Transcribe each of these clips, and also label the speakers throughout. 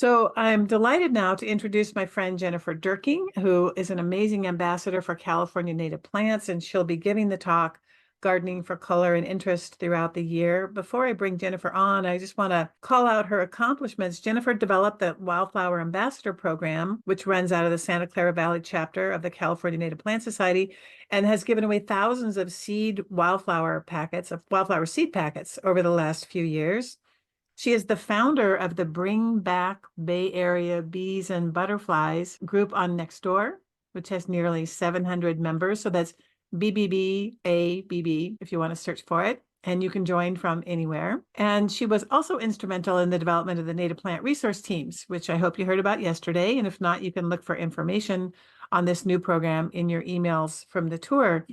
Speaker 1: So I'm delighted now to introduce my friend Jennifer Dirking, who is an amazing ambassador for California native plants, and she'll be giving the talk Gardening for Color and Interest throughout the year. Before I bring Jennifer on, I just want to call out her accomplishments. Jennifer developed the Wildflower Ambassador Program, which runs out of the Santa Clara Valley chapter of the California Native Plant Society, and has given away thousands of wildflower seed packets over the last few years. She is the founder of the Bring Back Bay Area Bees and Butterflies group on Nextdoor, which has nearly 700 members. So that's BBBABB if you want to search for it. And you can join from anywhere. And she was also instrumental in the development of the native plant resource teams, which I hope you heard about yesterday. And if not, you can look for information on this new program in your emails from the tour.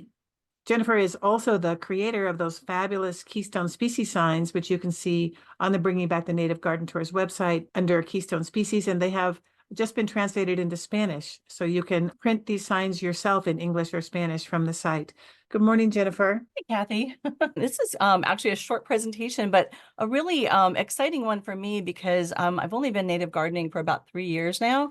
Speaker 1: Jennifer is also the creator of those fabulous Keystone Species signs, which you can see on the Bringing Back the Native Garden Tours website under Keystone Species, and they have just been translated into Spanish. So you can print these signs yourself in English or Spanish from the site. Good morning, Jennifer.
Speaker 2: Hey, Kathy. This is actually a short presentation, but a really exciting one for me because I've only been native gardening for about 3 years now.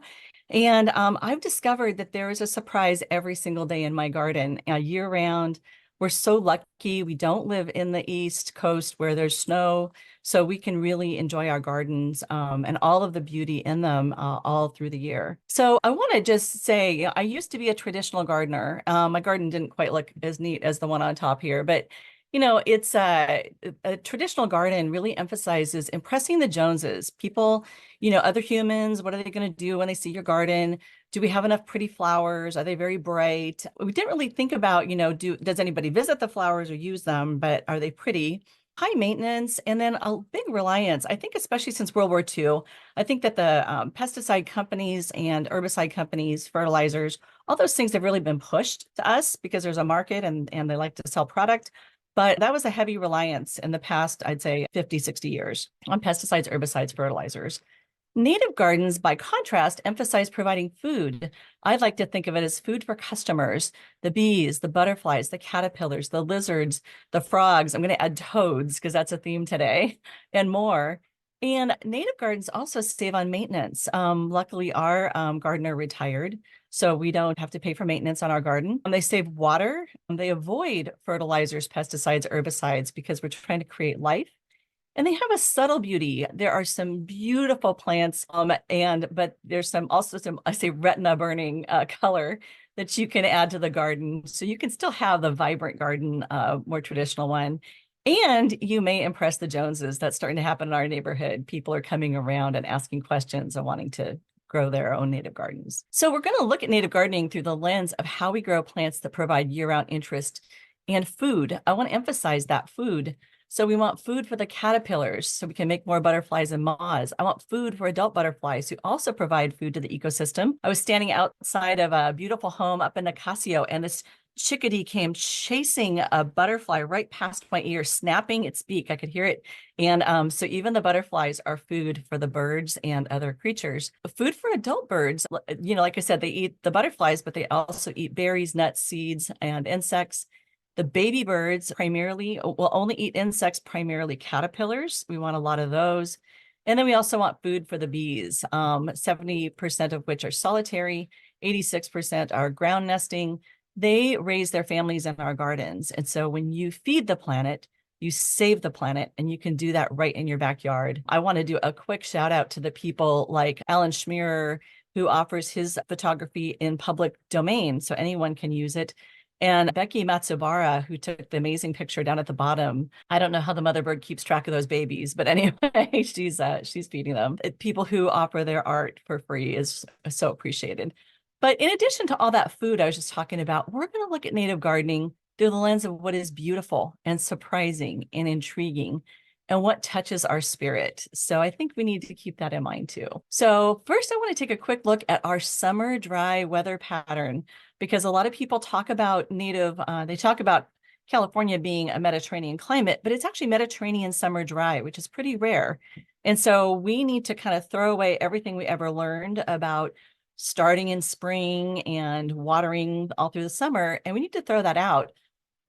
Speaker 2: And I've discovered that there is a surprise every single day in my garden, year round. We're so lucky. We don't live in the East Coast where there's snow, so we can really enjoy our gardens and all of the beauty in them all through the year. So I want to just say, I used to be a traditional gardener. My garden didn't quite look as neat as the one on top here, but it's a traditional garden really emphasizes impressing the Joneses. People, other humans, what are they going to do when they see your garden? Do we have enough pretty flowers? Are they very bright? We didn't really think about, does anybody visit the flowers or use them, but are they pretty? High maintenance, and then a big reliance. I think especially since World War II, I think that the pesticide companies and herbicide companies, fertilizers, all those things have really been pushed to us because there's a market and they like to sell product. But that was a heavy reliance in the past, I'd say 50, 60 years on pesticides, herbicides, fertilizers. Native gardens, by contrast, emphasize providing food. I'd like to think of it as food for customers, the bees, the butterflies, the caterpillars, the lizards, the frogs. I'm going to add toads because that's a theme today, and more. And native gardens also save on maintenance. Luckily, our gardener retired, so we don't have to pay for maintenance on our garden. They save water. They avoid fertilizers, pesticides, herbicides because we're trying to create life. And they have a subtle beauty. There are some beautiful plants, but there's also some, I say, retina burning color that you can add to the garden. So you can still have the vibrant garden, more traditional one. And you may impress the Joneses. That's starting to happen in our neighborhood. People are coming around and asking questions and wanting to grow their own native gardens. So we're going to look at native gardening through the lens of how we grow plants that provide year-round interest and food. I want to emphasize that food. So we want food for the caterpillars so we can make more butterflies and moths. I want food for adult butterflies who also provide food to the ecosystem. I was standing outside of a beautiful home up in Nicasio, and this chickadee came chasing a butterfly right past my ear, snapping its beak. I could hear it. And so even the butterflies are food for the birds and other creatures. Food for adult birds, like I said, they eat the butterflies, but they also eat berries, nuts, seeds, and insects. The baby birds primarily will only eat insects, primarily caterpillars. We want a lot of those. And then we also want food for the bees, 70% of which are solitary, 86% are ground nesting. They raise their families in our gardens. And so when you feed the planet, you save the planet, and you can do that right in your backyard. I want to do a quick shout out to the people like Alan Schmierer, who offers his photography in public domain, so anyone can use it. And Becky Matsubara, who took the amazing picture down at the bottom. I don't know how the mother bird keeps track of those babies, but anyway, she's feeding them. People who offer their art for free is so appreciated. But in addition to all that food I was just talking about, we're going to look at native gardening through the lens of what is beautiful and surprising and intriguing and what touches our spirit. So I think we need to keep that in mind too. So first, I want to take a quick look at our summer dry weather pattern, because a lot of people talk about they talk about California being a Mediterranean climate, but it's actually Mediterranean summer dry, which is pretty rare. And so we need to kind of throw away everything we ever learned about starting in spring and watering all through the summer, and we need to throw that out.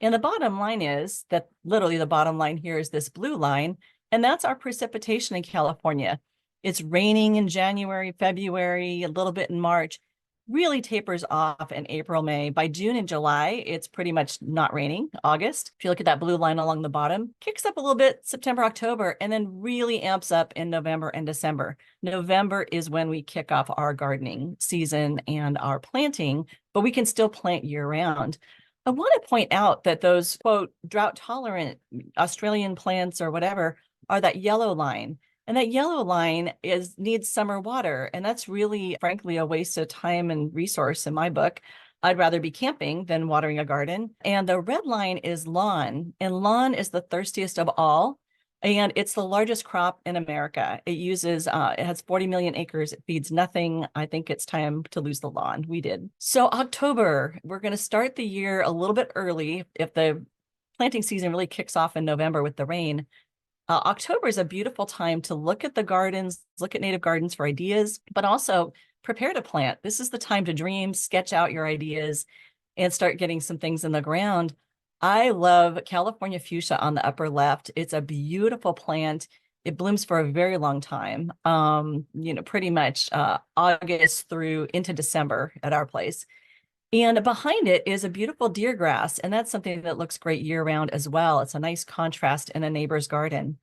Speaker 2: And the bottom line is that literally the bottom line here is this blue line, and that's our precipitation in California. It's raining in January, February, a little bit in March, really tapers off in April, May. By June and July, it's pretty much not raining. August, if you look at that blue line along the bottom, kicks up a little bit September, October, and then really amps up in November and December. November is when we kick off our gardening season and our planting, but we can still plant year round. I want to point out that those, quote, drought tolerant Australian plants or whatever are that yellow line. And that yellow line needs summer water. And that's really, frankly, a waste of time and resource in my book. I'd rather be camping than watering a garden. And the red line is lawn. And lawn is the thirstiest of all. And it's the largest crop in America. It has 40 million acres. It feeds nothing. I think it's time to lose the lawn. We did. So October, we're going to start the year a little bit early. If the planting season really kicks off in November with the rain, October is a beautiful time to look at the gardens, look at native gardens for ideas, but also prepare to plant. This is the time to dream, sketch out your ideas, and start getting some things in the ground. I love California fuchsia on the upper left. It's a beautiful plant. It blooms for a very long time, pretty much August through into December at our place. And behind it is a beautiful deer grass, and that's something that looks great year round as well. It's a nice contrast in a neighbor's garden.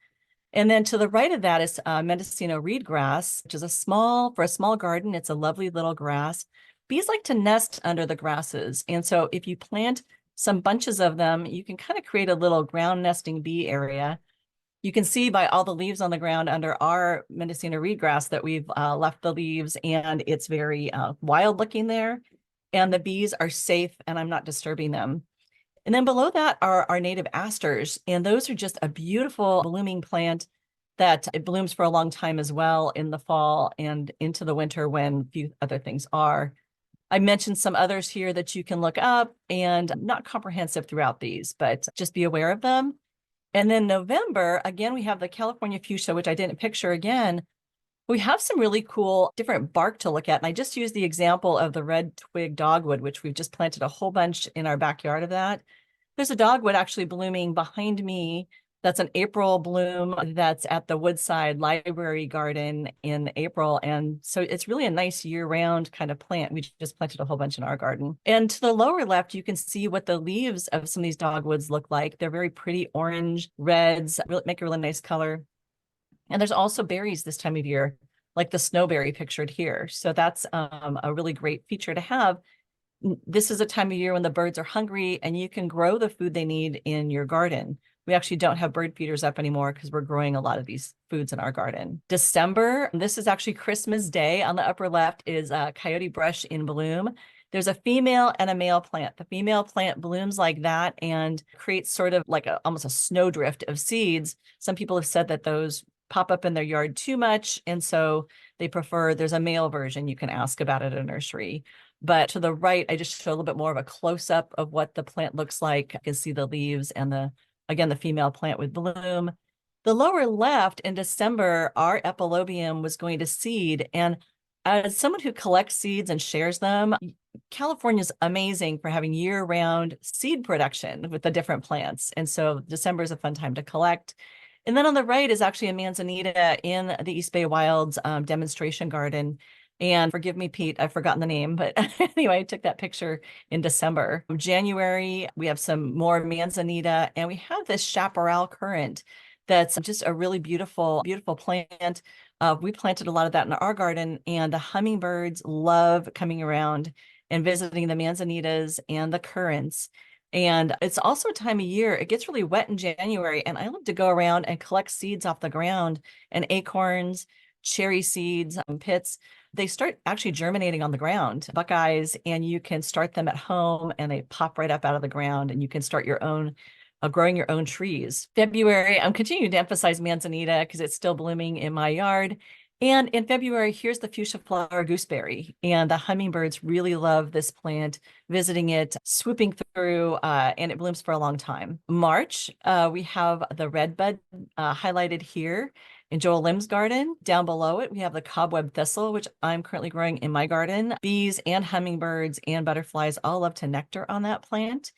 Speaker 2: And then to the right of that is Mendocino reed grass, which is for a small garden, it's a lovely little grass. Bees like to nest under the grasses. And so if you plant some bunches of them, you can kind of create a little ground nesting bee area. You can see by all the leaves on the ground under our Mendocino reed grass that we've left the leaves, and it's very wild looking there. And the bees are safe and I'm not disturbing them. And then below that are our native asters. And those are just a beautiful blooming plant that it blooms for a long time as well in the fall and into the winter when few other things are. I mentioned some others here that you can look up, and not comprehensive throughout these, but just be aware of them. And then November, again, we have the California fuchsia, which I didn't picture again. We have some really cool different bark to look at. And I just used the example of the red twig dogwood, which we've just planted a whole bunch in our backyard of that. There's a dogwood actually blooming behind me. That's an April bloom that's at the Woodside Library Garden in April. And so it's really a nice year-round kind of plant. We just planted a whole bunch in our garden. And to the lower left, you can see what the leaves of some of these dogwoods look like. They're very pretty orange, reds, make a really nice color. And there's also berries this time of year, like the snowberry pictured here. So that's a really great feature to have. This is a time of year when the birds are hungry and you can grow the food they need in your garden. We actually don't have bird feeders up anymore because we're growing a lot of these foods in our garden. December, this is actually Christmas Day. On the upper left is coyote brush in bloom. There's a female and a male plant. The female plant blooms like that and creates sort of like almost a snowdrift of seeds. Some people have said that those pop up in their yard too much, and so there's a male version you can ask about at a nursery. But to the right, I just show a little bit more of a close-up of what the plant looks like. You can see the leaves and again, the female plant with bloom. The lower left, in December, our epilobium was going to seed. And as someone who collects seeds and shares them, California's amazing for having year-round seed production with the different plants. And so December is a fun time to collect. And then on the right is actually a manzanita in the East Bay Wilds demonstration garden. And forgive me, Pete, I've forgotten the name, but anyway, I took that picture in December. January, we have some more manzanita, and we have this chaparral currant that's just a really beautiful, beautiful plant. We planted a lot of that in our garden, and the hummingbirds love coming around and visiting the manzanitas and the currants. And it's also a time of year, it gets really wet in January, and I love to go around and collect seeds off the ground and acorns, cherry seeds, pits. They start actually germinating on the ground, buckeyes, and you can start them at home and they pop right up out of the ground, and you can start growing your own trees. February, I'm continuing to emphasize manzanita because it's still blooming in my yard. And in February, here's the fuchsia flower gooseberry. And the hummingbirds really love this plant, visiting it, swooping through, and it blooms for a long time. March, we have the redbud highlighted here in Joel Lim's garden. Down below it, we have the cobweb thistle, which I'm currently growing in my garden. Bees and hummingbirds and butterflies all love to nectar on that plant.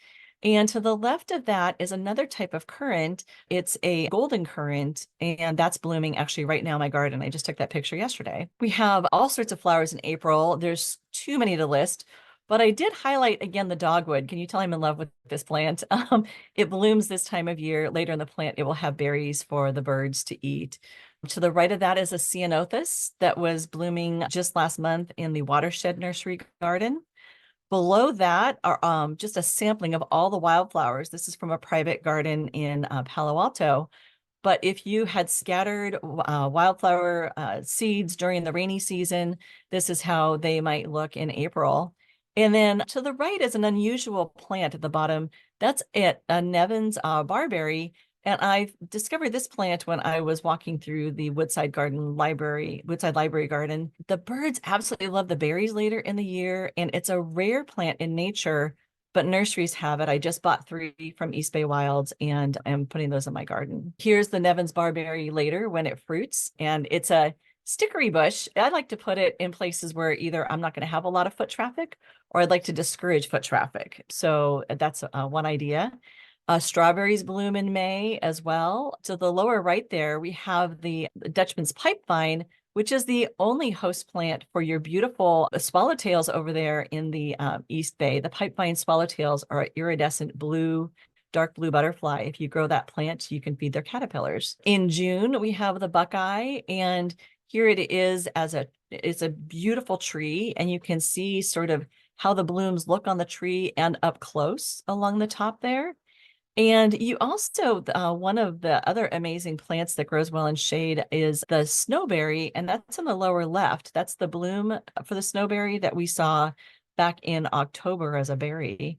Speaker 2: And to the left of that is another type of currant. It's a golden currant, and that's blooming actually right now in my garden. I just took that picture yesterday. We have all sorts of flowers in April. There's too many to list, but I did highlight again the dogwood. Can you tell I'm in love with this plant? It blooms this time of year. Later in the plant, it will have berries for the birds to eat. To the right of that is a ceanothus that was blooming just last month in the Watershed Nursery Garden. Below that are just a sampling of all the wildflowers. This is from a private garden in Palo Alto. But if you had scattered wildflower seeds during the rainy season, this is how they might look in April. And then to the right is an unusual plant at the bottom. That's it, a Nevins barberry. And I discovered this plant when I was walking through the Woodside Library Garden. The birds absolutely love the berries later in the year, and it's a rare plant in nature, but nurseries have it. I just bought 3 from East Bay Wilds and I'm putting those in my garden. Here's the Nevins barberry later when it fruits, and it's a stickery bush. I like to put it in places where either I'm not going to have a lot of foot traffic or I'd like to discourage foot traffic. So that's one idea. Strawberries bloom in May as well. To the lower right there, we have the Dutchman's pipevine, which is the only host plant for your beautiful swallowtails over there in the East Bay. The pipevine swallowtails are iridescent blue, dark blue butterfly. If you grow that plant, you can feed their caterpillars. In June, we have the buckeye, and here it is it's a beautiful tree, and you can see sort of how the blooms look on the tree and up close along the top there. And you also, one of the other amazing plants that grows well in shade is the snowberry, and that's in the lower left. That's the bloom for the snowberry that we saw back in October as a berry.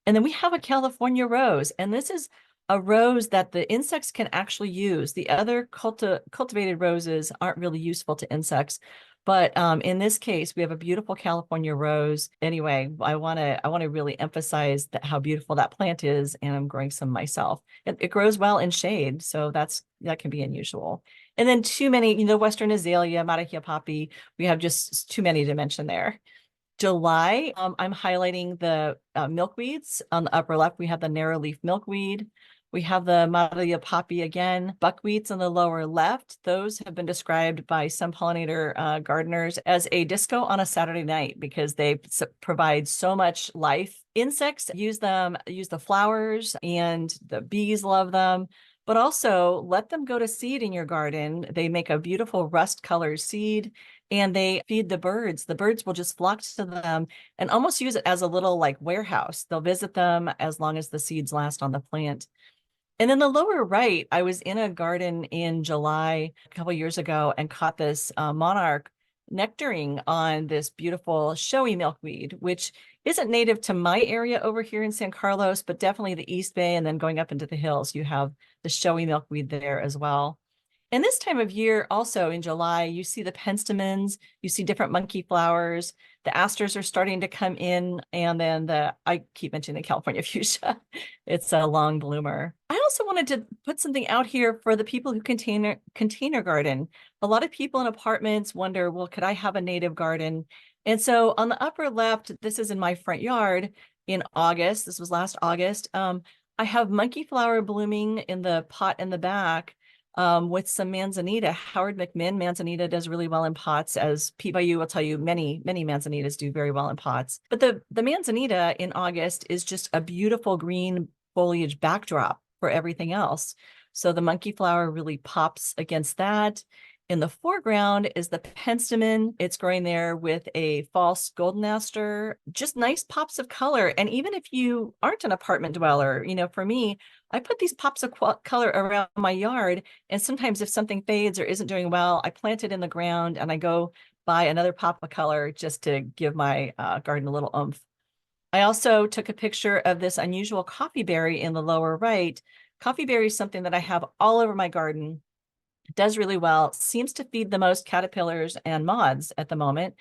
Speaker 2: And then we have a California rose, and this is a rose that the insects can actually use. The other cultivated roses aren't really useful to insects, but in this case, we have a beautiful California rose. Anyway, I want to really emphasize how beautiful that plant is, and I'm growing some myself. It grows well in shade, so that can be unusual. And then too many, Western azalea, Matahia poppy. We have just too many to mention there. July, I'm highlighting the milkweeds. On the upper left, we have the narrow leaf milkweed. We have the Maria poppy again, buckwheats on the lower left. Those have been described by some pollinator gardeners as a disco on a Saturday night because they provide so much life. Insects use them, use the flowers, and the bees love them. But also let them go to seed in your garden. They make a beautiful rust colored seed and they feed the birds. The birds will just flock to them and almost use it as a little like warehouse. They'll visit them as long as the seeds last on the plant. And in the lower right, I was in a garden in July a couple years ago and caught this monarch nectaring on this beautiful showy milkweed, which isn't native to my area over here in San Carlos, but definitely the East Bay. And then going up into the hills, you have the showy milkweed there as well. And this time of year, also in July, you see the penstemons, you see different monkey flowers. The asters are starting to come in, and then I keep mentioning the California fuchsia. It's a long bloomer. I also wanted to put something out here for the people who container garden. A lot of people in apartments wonder, well, could I have a native garden? And so on the upper left, this is in my front yard in August. This was last August. I have monkey flower blooming in the pot in the back with some manzanita. Howard McMinn manzanita does really well in pots, as Pete Bayou will tell you, many manzanitas do very well in pots. But the manzanita in August is just a beautiful green foliage backdrop for everything else. So the monkey flower really pops against that. In the foreground is the penstemon. It's growing there with a false golden aster, just nice pops of color. And even if you aren't an apartment dweller, for me, I put these pops of color around my yard. And sometimes if something fades or isn't doing well, I plant it in the ground and I go buy another pop of color just to give my garden a little oomph. I also took a picture of this unusual coffee berry in the lower right. Coffee berry is something that I have all over my garden. Does really well, seems to feed the most caterpillars and moths at the moment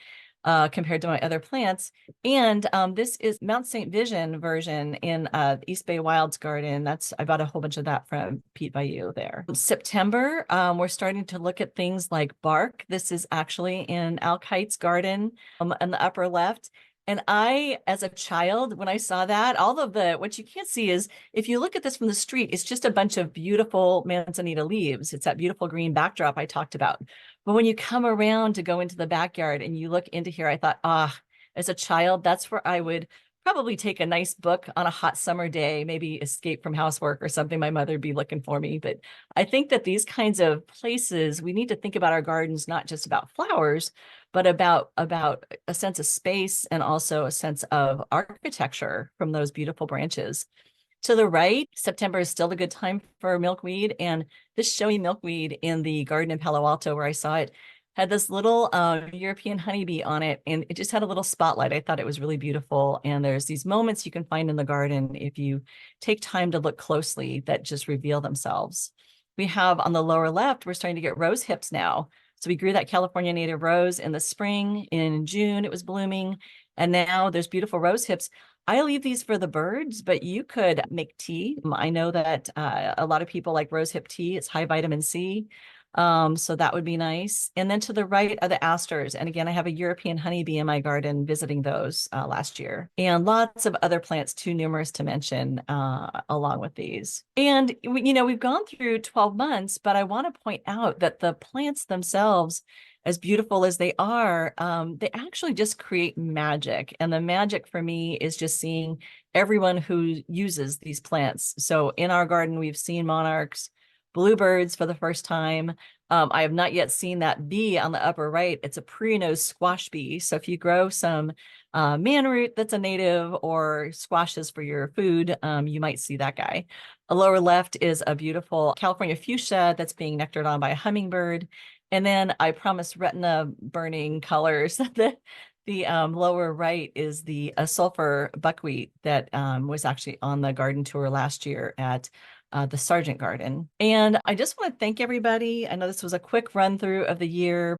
Speaker 2: compared to my other plants. And this is Mount St. Vision version in East Bay Wilds garden. I bought a whole bunch of that from Pete Bayou there. September, we're starting to look at things like bark. This is actually in Al Kite's garden in the upper left. And I, as a child, when I saw that, all of what you can't see is if you look at this from the street, it's just a bunch of beautiful manzanita leaves. It's that beautiful green backdrop I talked about. But when you come around to go into the backyard and you look into here, I thought, as a child, that's where I would probably take a nice book on a hot summer day, maybe escape from housework or something. My mother would be looking for me. But I think that these kinds of places, we need to think about our gardens, not just about flowers, but about a sense of space and also a sense of architecture from those beautiful branches. To the right, September is still a good time for milkweed. And this showy milkweed in the garden in Palo Alto, where I saw it, had this little European honeybee on it, and it just had a little spotlight. I thought it was really beautiful. And there's these moments you can find in the garden if you take time to look closely that just reveal themselves. We have on the lower left, we're starting to get rose hips now. So we grew that California native rose in the spring. In June, it was blooming. And now there's beautiful rose hips. I leave these for the birds, but you could make tea. I know that a lot of people like rosehip tea. It's high vitamin C. So that would be nice. And then to the right are the asters. And again, I have a European honeybee in my garden visiting those last year. And lots of other plants, too numerous to mention along with these. And, we've gone through 12 months, but I want to point out that the plants themselves, as beautiful as they are, they actually just create magic. And the magic for me is just seeing everyone who uses these plants. So in our garden, we've seen monarchs, bluebirds for the first time. I have not yet seen that bee on the upper right. It's a pre-nose squash bee. So if you grow some manroot that's a native or squashes for your food, you might see that guy. A lower left is a beautiful California fuchsia that's being nectared on by a hummingbird. And then I promised retina burning colors. The lower right is the sulfur buckwheat that was actually on the garden tour last year at the Sargent Garden. And I just want to thank everybody. I know this was a quick run through of the year.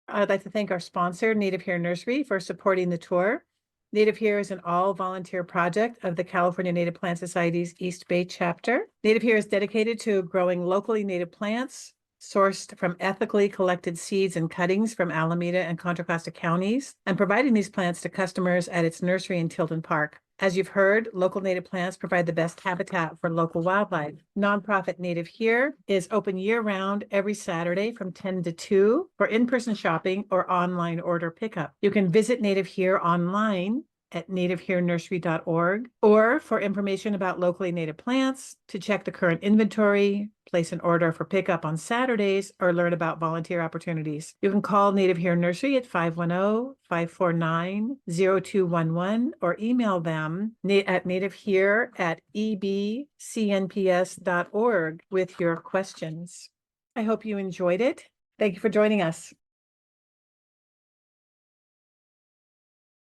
Speaker 1: I'd like to thank our sponsor, Native Here Nursery, for supporting the tour. Native Here is an all-volunteer project of the California Native Plant Society's East Bay chapter. Native Here is dedicated to growing locally native plants, sourced from ethically collected seeds and cuttings from Alameda and Contra Costa counties, and providing these plants to customers at its nursery in Tilden Park. As you've heard, local native plants provide the best habitat for local wildlife. Nonprofit Native Here is open year-round every Saturday from 10 to 2 for in-person shopping or online order pickup. You can visit Native Here online at nativeherenursery.org, or for information about locally native plants, to check the current inventory, place an order for pickup on Saturdays, or learn about volunteer opportunities. You can call Native Here Nursery at 510-549-0211 or email them at nativehere@ebcnps.org with your questions. I hope you enjoyed it. Thank you for joining us.